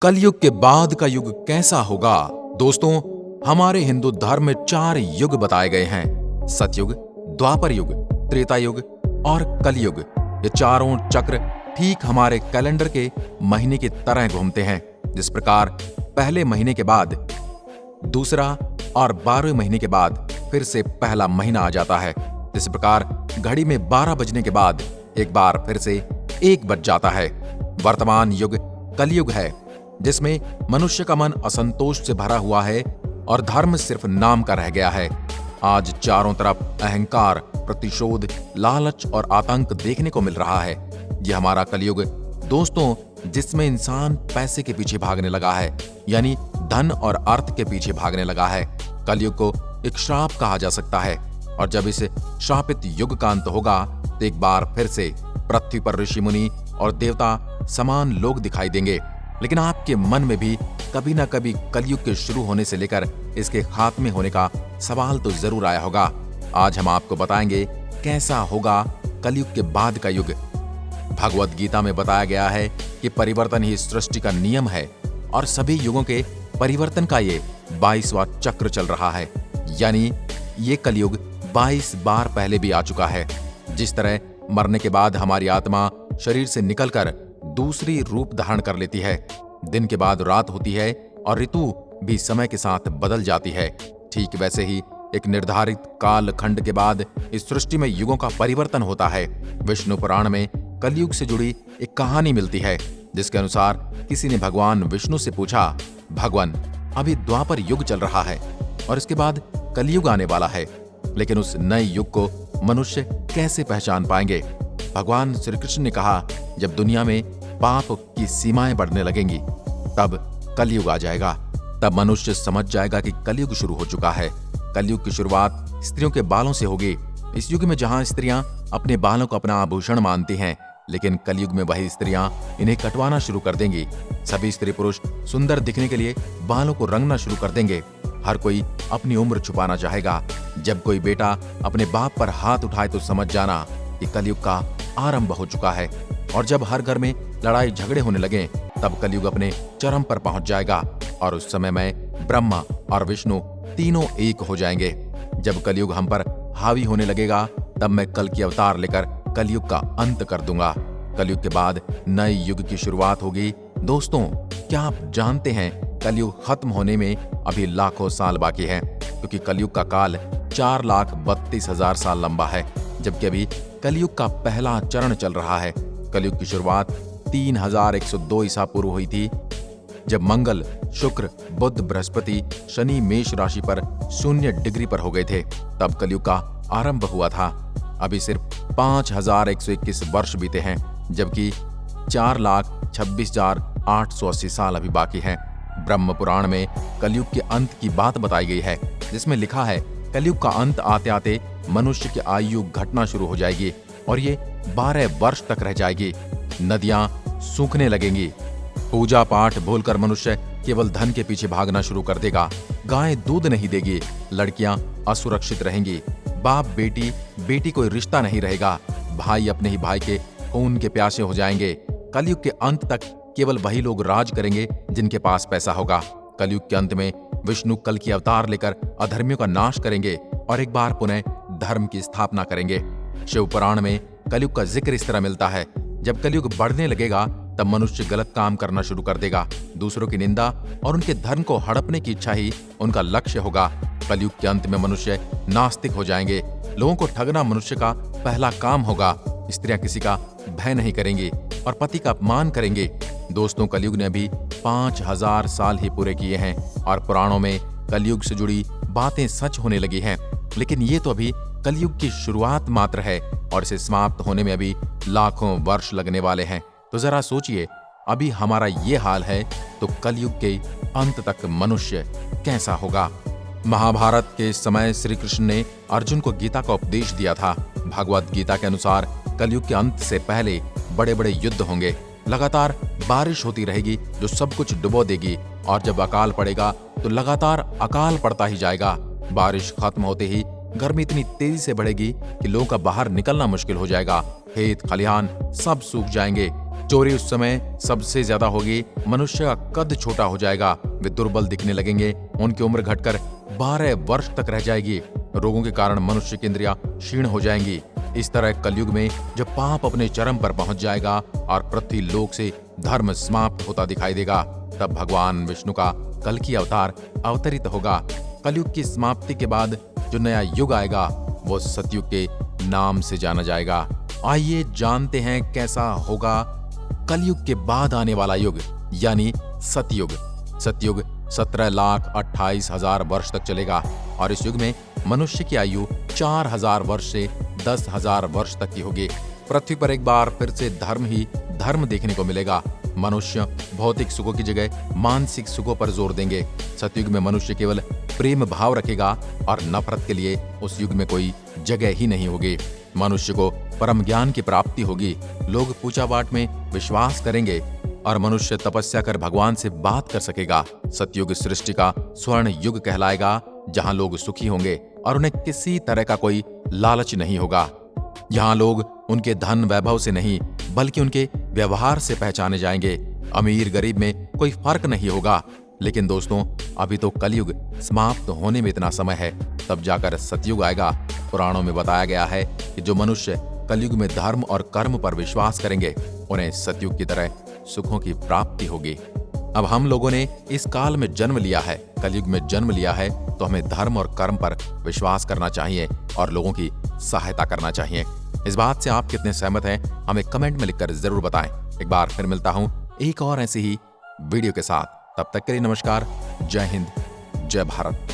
कलयुग के बाद का युग कैसा होगा? दोस्तों, हमारे हिंदू धर्म में 4 युग बताए गए हैं। सतयुग, द्वापर युग, त्रेता युग और कलयुग। ये चारों चक्र ठीक हमारे कैलेंडर के महीने की तरह घूमते हैं। जिस प्रकार पहले महीने के बाद दूसरा और 12वें महीने के बाद फिर से पहला महीना आ जाता है, इस प्रकार घड़ी में 12 बजने के बाद एक बार फिर से 1 बज जाता है। वर्तमान युग कलयुग है, जिसमें मनुष्य का मन असंतोष से भरा हुआ है और धर्म सिर्फ नाम का रह गया है। आज चारों तरफ अहंकार, प्रतिशोध, लालच और आतंक देखने को मिल रहा है। यह हमारा कलयुग दोस्तों, जिसमें इंसान पैसे के पीछे भागने लगा है, यानी धन और अर्थ के पीछे भागने लगा है। कलयुग को एक श्राप कहा जा सकता है, और जब इस श्रापित युग का अंत होगा तो एक बार फिर से पृथ्वी पर ऋषि मुनि और देवता समान लोग दिखाई देंगे। लेकिन आपके मन में भी कभी ना कभी कलयुग के शुरू होने से लेकर इसके खात्मे होने का सवाल तो जरूर आया होगा। आज हम आपको बताएंगे कैसा होगा कलयुग के बाद का युग। भगवद गीता में बताया गया है कि परिवर्तन ही सृष्टि का नियम है, और सभी युगों के परिवर्तन का ये 22वां चक्र चल रहा है। यानी ये कलयुग 22 बार पहले भी आ चुका है। जिस तरह मरने के बाद हमारी आत्मा शरीर से निकलकर दूसरी रूप धारण कर लेती है, दिन के बाद रात होती है और ऋतु भी समय के साथ बदल जाती है, ठीक वैसे ही एक निर्धारित काल खंड के बाद इस सृष्टि में युगों का परिवर्तन होता है। विष्णु पुराण में कलयुग से जुड़ी एक कहानी मिलती है, जिसके अनुसार किसी ने भगवान विष्णु से पूछा, भगवान, अभी द्वापर युग चल रहा है और इसके बाद कलयुग आने वाला है, लेकिन उस नए युग को मनुष्य कैसे पहचान पाएंगे? भगवान श्री कृष्ण ने कहा, जब दुनिया में पाप की सीमाएं बढ़ने लगेंगी तब कलयुग आ जाएगा। तब मनुष्य समझ जाएगा कि कलयुग शुरू हो चुका है। कलयुग की शुरुआत स्त्रियों के बालों से होगी। इस युग में जहां स्त्रियां अपने बालों को अपना आभूषण मानती हैं, लेकिन कलयुग में वही स्त्रियां इन्हें कटवाना शुरू कर देंगी। सभी स्त्री पुरुष सुंदर दिखने के लिए बालों को रंगना शुरू कर देंगे। हर कोई अपनी उम्र छुपाना चाहेगा। जब कोई बेटा अपने बाप पर हाथ उठाए तो समझ जाना कि कलयुग का आरंभ हो चुका है। और जब हर घर में लड़ाई झगड़े होने लगे तब कलयुग अपने चरम पर पहुंच जाएगा, और उस समय में ब्रह्मा और विष्णु तीनों एक हो जाएंगे। जब कलयुग हम पर हावी होने लगेगा तब मैं कल की अवतार लेकर कलयुग का अंत कर दूंगा। कलयुग के बाद नए युग की शुरुआत होगी। दोस्तों, क्या आप जानते हैं कलयुग खत्म होने में अभी लाखों साल बाकी है, क्योंकि कलयुग का काल 4,32,000 साल लंबा है, जबकि अभी कलयुग का पहला चरण चल रहा है। कलयुग की शुरुआत 3102 ईसा पूर्व हुई थी, जब मंगल, शुक्र, बुध, बृहस्पति, शनि मेष राशि पर 0 डिग्री पर हो गए थे। तब कलयुग का आरंभ हुआ था। अभी सिर्फ 5121 वर्ष बीते हैं, जबकि 4,26,880 साल अभी बाकी हैं। ब्रह्म पुराण में कलयुग के अंत की बात बताई गई है, जिसमें लिखा है, कलयुग का अंत आते आते मनुष्य की आयु घटना शुरू हो जाएगी और ये 12 वर्ष तक रह जाएगी। नदियां सूखने लगेंगी। पूजा पाठ भूलकर मनुष्य केवल धन के पीछे भागना शुरू कर देगा। गाय दूध नहीं देगी, लड़कियां असुरक्षित रहेंगी, बाप बेटी बेटी कोई रिश्ता नहीं रहेगा, भाई अपने ही भाई के खून के प्यासे हो जाएंगे। कलयुग के अंत तक केवल वही लोग राज करेंगे जिनके पास पैसा होगा। कलयुग के अंत में विष्णु कल की अवतार लेकर अधर्मियों का नाश करेंगे और एक बार पुनः धर्म की स्थापना करेंगे। शिव पुराण में कलयुग का जिक्र इस तरह मिलता है, जब कलयुग बढ़ने लगेगा तब मनुष्य गलत काम करना शुरू कर देगा। दूसरों की निंदा और उनके धन को हड़पने की इच्छा ही उनका लक्ष्य होगा। कलयुग के अंत में मनुष्य नास्तिक हो जाएंगे। लोगों को ठगना मनुष्य का पहला काम होगा। स्त्रियां किसी का भय नहीं करेंगी और पति का अपमान करेंगे। दोस्तों, कलयुग ने अभी 5000 साल ही पूरे किए हैं और पुराणों में कलयुग से जुड़ी बातें सच होने लगी हैं। लेकिन ये तो अभी कलयुग की शुरुआत मात्र है और इसे समाप्त होने में अभी लाखों वर्ष लगने वाले हैं। तो जरा सोचिए, अभी हमारा ये हाल है तो कलयुग के अंत तक मनुष्य कैसा होगा? महाभारत के समय श्री कृष्ण ने अर्जुन को गीता का उपदेश दिया था। भगवद गीता के अनुसार कलयुग के अंत से पहले बड़े बड़े युद्ध होंगे। लगातार बारिश होती रहेगी जो सब कुछ डुबो देगी, और जब अकाल पड़ेगा तो लगातार अकाल पड़ता ही जाएगा। बारिश खत्म होते ही गर्मी इतनी तेजी से बढ़ेगी कि लोगों का बाहर निकलना मुश्किल हो जाएगा। खेत खलिहान सब सूख जाएंगे। चोरी उस समय सबसे ज्यादा होगी, मनुष्य का कद छोटा हो जाएगा, वे दुर्बल दिखने लगेंगे, उनकी उम्र घटकर 12 वर्ष तक रह जाएगी, रोगों के कारण मनुष्य की इंद्रियां क्षीण हो जाएंगी। इस तरह कलयुग में जब पाप अपने चरम पर पहुंच जाएगा और पृथ्वी लोक से धर्म समाप्त होता दिखाई देगा, तब भगवान विष्णु का कल की अवतार अवतरित होगा। कलयुग की समाप्ति के बाद जो नया युग आएगा वो सतयुग के नाम से जाना जाएगा। आइए जानते हैं कैसा होगा कलयुग के बाद आने वाला युग, यानी सतयुग। सतयुग 17,28,000 वर्ष तक चलेगा और इस युग में मनुष्य की आयु 4,000 वर्ष से 10,000 वर्ष तक की होगी। पृथ्वी पर एक बार फिर से धर्म ही धर्म देखने को मिलेगा। मनुष्य भौतिक सुखों की जगह मानसिक सुखों पर जोर देंगे। सतयुग में मनुष्य केवल प्रेम भाव रखेगा और नफरत के लिए उस युग में कोई जगह ही नहीं होगी। मनुष्य को परम ज्ञान की प्राप्ति होगी, लोग पूजा पाठ में विश्वास करेंगे और मनुष्य तपस्या कर भगवान से बात कर सकेगा। सतयुग सृष्टि का स्वर्ण युग कहलाएगा, जहां लोग सुखी होंगे और उन्हें किसी तरह का कोई लालच नहीं होगा। यहाँ लोग उनके धन वैभव से नहीं बल्कि उनके व्यवहार से पहचाने जाएंगे। अमीर गरीब में कोई फर्क नहीं होगा। लेकिन दोस्तों, अभी तो कलयुग समाप्त होने में इतना समय है, तब जाकर सतयुग आएगा। पुराणों में बताया गया है कि जो मनुष्य कलयुग में धर्म और कर्म पर विश्वास करेंगे, उन्हें सतयुग की तरह सुखों की प्राप्ति होगी। अब हम लोगों ने इस काल में जन्म लिया है, कलयुग में जन्म लिया है, तो हमें धर्म और कर्म पर विश्वास करना चाहिए और लोगों की सहायता करना चाहिए। इस बात से आप कितने सहमत हैं, हमें कमेंट में लिखकर जरूर बताएं। एक बार फिर मिलता हूं एक और ऐसी ही वीडियो के साथ। तब तक के लिए नमस्कार, जय हिंद, जय भारत।